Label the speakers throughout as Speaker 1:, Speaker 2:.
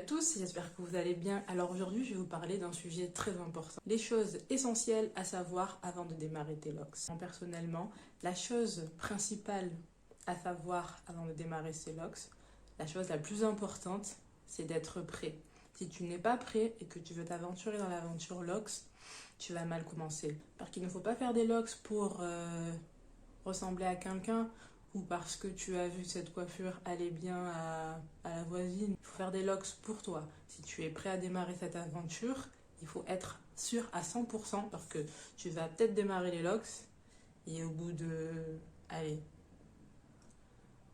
Speaker 1: à tous, j'espère que vous allez bien. Alors aujourd'hui, je vais vous parler d'un sujet très important. Les choses essentielles à savoir avant de démarrer tes logs. Personnellement, la chose principale à savoir avant de démarrer ces logs, la chose la plus importante, c'est d'être prêt. Si tu n'es pas prêt et que tu veux t'aventurer dans l'aventure logs, tu vas mal commencer. Parce qu'il ne faut pas faire des logs pour ressembler à quelqu'un ou parce que tu as vu que cette coiffure allait bien à la voisine. Il faut faire des locks pour toi. Si tu es prêt à démarrer cette aventure, il faut être sûr à 100% parce que tu vas peut-être démarrer les locks et au bout de, allez,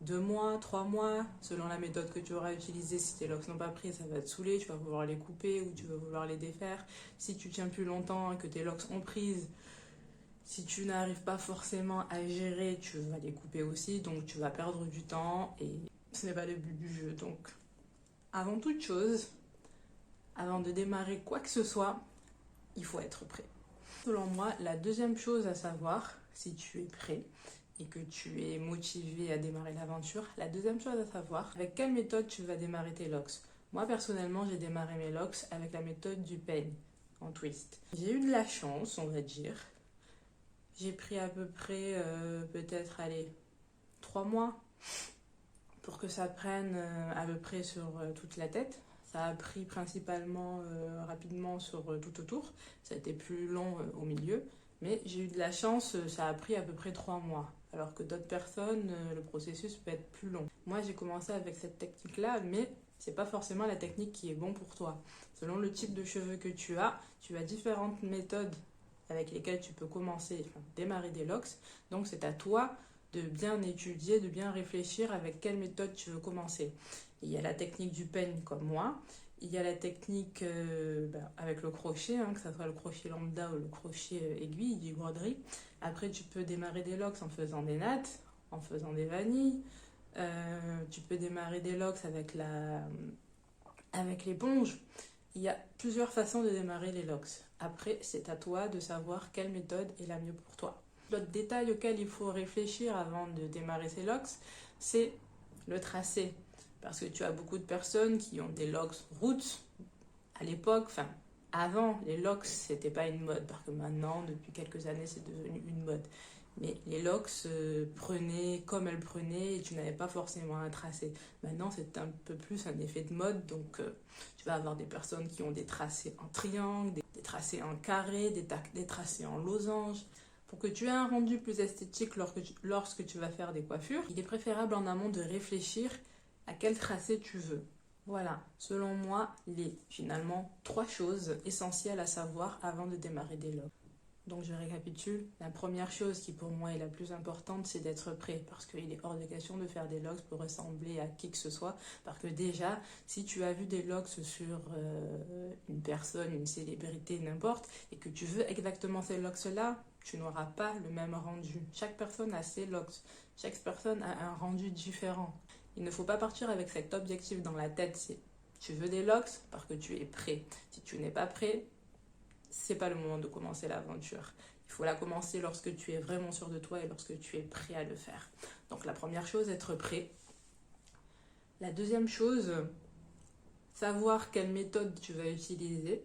Speaker 1: 2 mois, 3 mois, selon la méthode que tu auras utilisée, si tes locks n'ont pas pris, ça va te saouler, tu vas vouloir les couper ou tu vas vouloir les défaire. Si tu tiens plus longtemps et que tes locks ont prise, si tu n'arrives pas forcément à gérer, tu vas les couper aussi, donc tu vas perdre du temps et ce n'est pas le but du jeu. Donc, avant toute chose, avant de démarrer quoi que ce soit, il faut être prêt. Selon moi, la deuxième chose à savoir, si tu es prêt et que tu es motivé à démarrer l'aventure, la deuxième chose à savoir, avec quelle méthode tu vas démarrer tes locks. Moi, personnellement, j'ai démarré mes locks avec la méthode du peigne en twist. J'ai eu de la chance, on va dire. J'ai pris à peu près, peut-être, 3 mois pour que ça prenne à peu près sur toute la tête. Ça a pris principalement rapidement sur tout autour. Ça a été plus long au milieu. Mais j'ai eu de la chance, ça a pris à peu près 3 mois. Alors que d'autres personnes, le processus peut être plus long. Moi, j'ai commencé avec cette technique-là, mais c'est pas forcément la technique qui est bon pour toi. Selon le type de cheveux que tu as différentes méthodes avec lesquels tu peux commencer, démarrer des locks. Donc c'est à toi de bien étudier, de bien réfléchir avec quelle méthode tu veux commencer. Il y a la technique du peigne comme moi, il y a la technique avec le crochet, que ce soit le crochet lambda ou le crochet aiguille, du broderie. Après tu peux démarrer des locks en faisant des nattes, en faisant des vanilles. Tu peux démarrer des locks avec l'éponge. Il y a plusieurs façons de démarrer les locks. Après, c'est à toi de savoir quelle méthode est la mieux pour toi. L'autre détail auquel il faut réfléchir avant de démarrer ces locks, c'est le tracé. Parce que tu as beaucoup de personnes qui ont des locks roots. À l'époque, avant, les locks, c'était pas une mode. Parce que maintenant, depuis quelques années, c'est devenu une mode. Mais les locks prenaient comme elles prenaient et tu n'avais pas forcément un tracé. Maintenant, c'est un peu plus un effet de mode. Donc, tu vas avoir des personnes qui ont des tracés en triangle, des tracés en carré, des tracés en losange. Pour que tu aies un rendu plus esthétique lorsque tu vas faire des coiffures, il est préférable en amont de réfléchir à quel tracé tu veux. Voilà, selon moi, finalement 3 choses essentielles à savoir avant de démarrer des locks. Donc je récapitule, la première chose qui pour moi est la plus importante, c'est d'être prêt parce qu'il est hors de question de faire des locks pour ressembler à qui que ce soit. Parce que déjà, si tu as vu des locks sur une personne, une célébrité, n'importe, et que tu veux exactement ces locks-là, tu n'auras pas le même rendu. Chaque personne a ses locks, chaque personne a un rendu différent. Il ne faut pas partir avec cet objectif dans la tête, c'est tu veux des locks parce que tu es prêt. Si tu n'es pas prêt, c'est pas le moment de commencer l'aventure. Il faut la commencer lorsque tu es vraiment sûr de toi et lorsque tu es prêt à le faire. Donc la première chose, être prêt. La deuxième chose, savoir quelle méthode tu vas utiliser.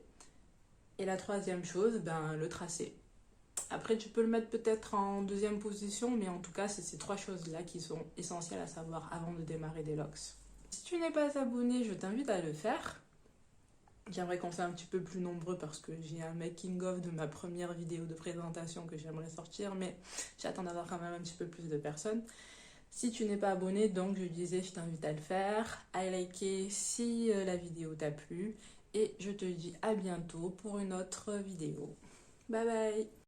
Speaker 1: Et la troisième chose, le tracé. Après, tu peux le mettre peut-être en deuxième position, mais en tout cas, c'est ces 3 choses-là qui sont essentielles à savoir avant de démarrer des locks. Si tu n'es pas abonné, je t'invite à le faire. J'aimerais qu'on soit un petit peu plus nombreux parce que j'ai un making-of de ma première vidéo de présentation que j'aimerais sortir, mais j'attends d'avoir quand même un petit peu plus de personnes. Si tu n'es pas abonné, donc je disais, je t'invite à le faire, à liker si la vidéo t'a plu, et je te dis à bientôt pour une autre vidéo. Bye bye!